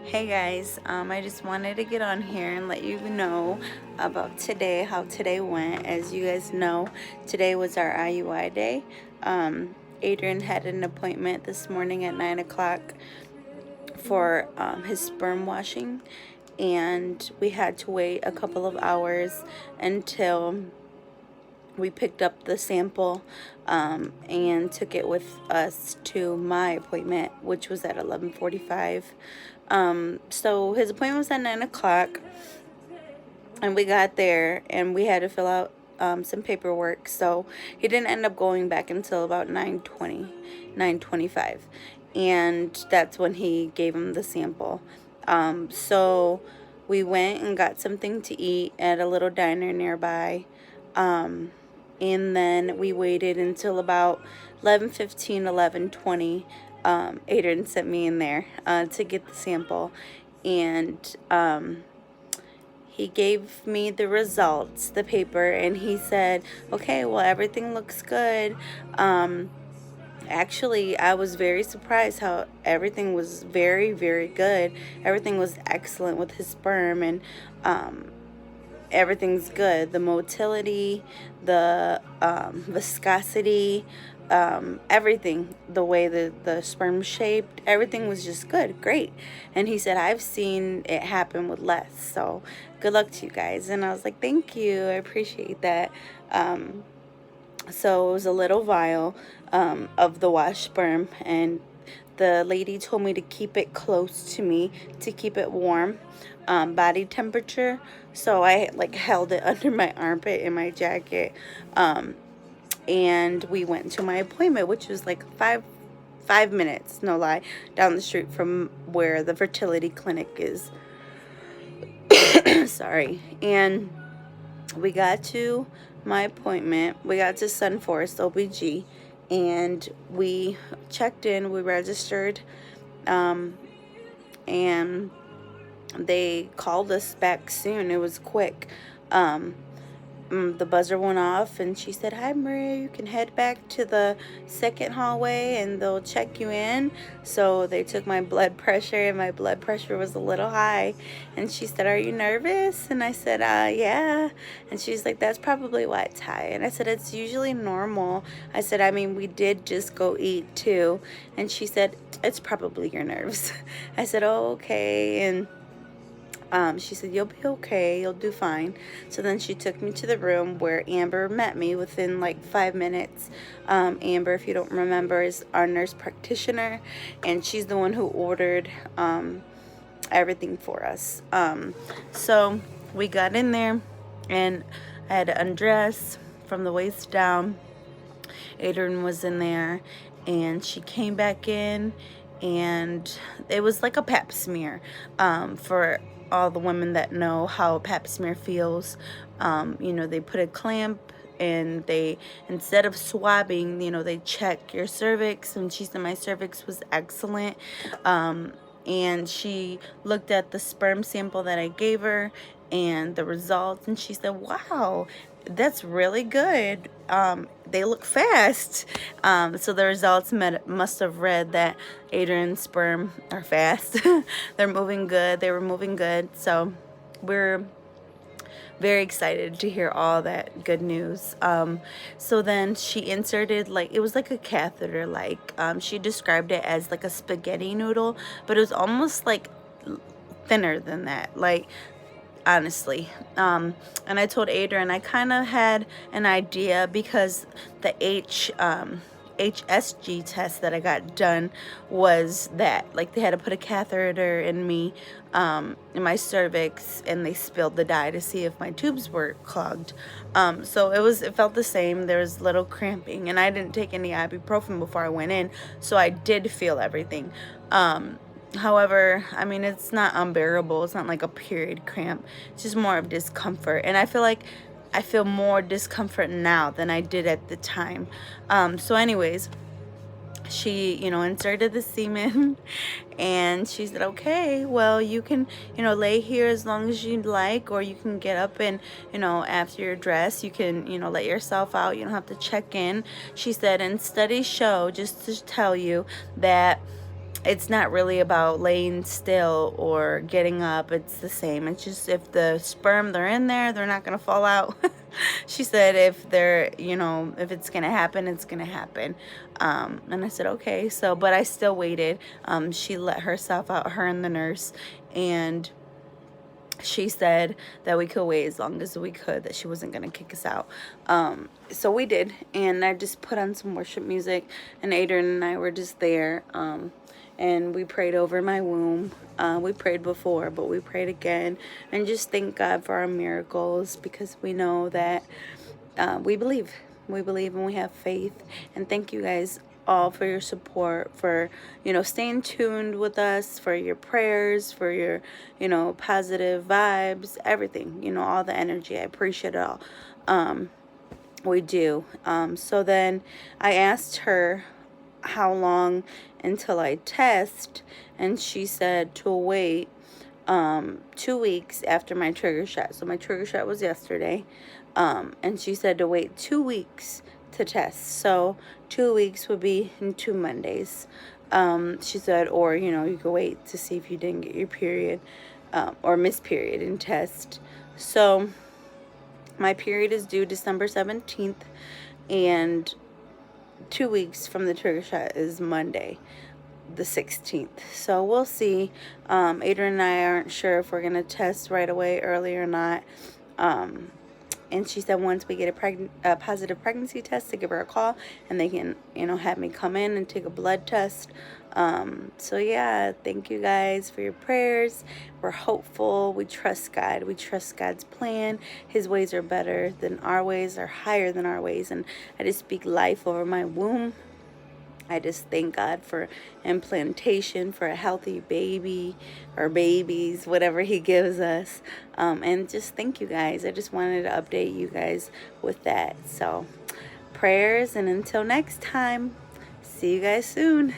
Hey guys, I just wanted to get on here and let you know about today, how today went. As you guys know, today was our IUI day. Adrian had an appointment this morning at 9 o'clock for his sperm washing, and we had to wait a couple of hours until we picked up the sample and took it with us to my appointment, which was at 11:45. So his appointment was at 9 o'clock, and we got there and we had to fill out some paperwork. So he didn't end up going back until about 9:20, 9:25, and that's when he gave him the sample. So we went and got something to eat at a little diner nearby. And then we waited until about 11:15, 11:20. Adrian sent me in there to get the sample, and he gave me the results, the paper, and he said, okay, well, everything looks good. Actually, I was very surprised how everything was very, very good. Everything was excellent with his sperm, and everything's good. The motility, the viscosity, everything, the way the sperm shaped, everything was just good, great. And he said, I've seen it happen with less, so good luck to you guys. And I was like, thank you, I appreciate that. So it was a little vial of the wash sperm, and the lady told me to keep it close to me to keep it warm, body temperature. So I held it under my armpit in my jacket, and we went to my appointment, which was like five minutes, no lie, down the street from where the fertility clinic is. Sorry. And we got to my appointment. We got to Sunforest OBG, and we checked in. We registered, and they called us back soon. It was quick. The buzzer went off, and she said, hi, Maria, you can head back to the second hallway and they'll check you in. So they took my blood pressure, and my blood pressure was a little high, and she said, are you nervous? And I said, yeah. And she's like, that's probably why it's high. And I said, it's usually normal. I said, I mean, we did just go eat too. And she said, it's probably your nerves. I said, oh, okay. And she said, you'll be okay, you'll do fine. So then she took me to the room where Amber met me within like 5 minutes. Amber, if you don't remember, is our nurse practitioner, and she's the one who ordered everything for us. So we got in there, and I had to undress from the waist down. Adrian was in there, and she came back in, and it was like a pap smear for all the women that know how a pap smear feels. They put a clamp, and they, instead of swabbing, they check your cervix, and she said my cervix was excellent. And she looked at the sperm sample that I gave her and the results, and she said, wow, that's really good. They look fast. So the results must have read that Adrian's sperm are fast. They're moving good. They were moving good. So we're very excited to hear all that good news. So then she inserted, it was like a catheter, she described it as like a spaghetti noodle, but it was almost like thinner than that, honestly. And I told Adrian I kind of had an idea, because the HSG test that I got done was that they had to put a catheter in me, in my cervix, and they spilled the dye to see if my tubes were clogged. So it felt the same. There was little cramping, and I didn't take any ibuprofen before I went in, so I did feel everything. However, I mean, it's not unbearable. It's not like a period cramp. It's just more of discomfort. And I feel like I feel more discomfort now than I did at the time. So anyways, she, inserted the semen, and she said, okay, well, you can, lay here as long as you'd like, or you can get up and, after you're dressed, you can, let yourself out. You don't have to check in. She said, and studies show, just to tell you, that it's not really about laying still or getting up. It's the same. It's just if the sperm, they're in there, they're not going to fall out. She said if they're, if it's going to happen, it's going to happen. And I said, okay. So, but I still waited. She let herself out, her and the nurse, and she said that we could wait as long as we could, that she wasn't going to kick us out. So we did, and I just put on some worship music, and Adrian and I were just there, and we prayed over my womb. We prayed before, but we prayed again, and just thank God for our miracles, because we know that we believe. We believe and we have faith. And thank you guys all for your support, for, staying tuned with us, for your prayers, for your, positive vibes, everything, all the energy. I appreciate it all. We do. So then I asked her how long until I test, and she said to wait 2 weeks after my trigger shot. So my trigger shot was yesterday, and she said to wait 2 weeks to test. So 2 weeks would be in 2 Mondays. She said, or you could wait to see if you didn't get your period, or miss period and test. So my period is due December 17th, and 2 weeks from the trigger shot is Monday, the 16th. So we'll see. Adrian and I aren't sure if we're going to test right away, early or not. And she said once we get a positive pregnancy test, to give her a call, and they can, have me come in and take a blood test. So yeah, thank you guys for your prayers. We're hopeful. We trust God. We trust God's plan. His ways are better than our ways, are higher than our ways. And I just speak life over my womb. I just thank God for implantation, for a healthy baby or babies, whatever he gives us. And just thank you guys. I just wanted to update you guys with that. So prayers, and until next time, see you guys soon.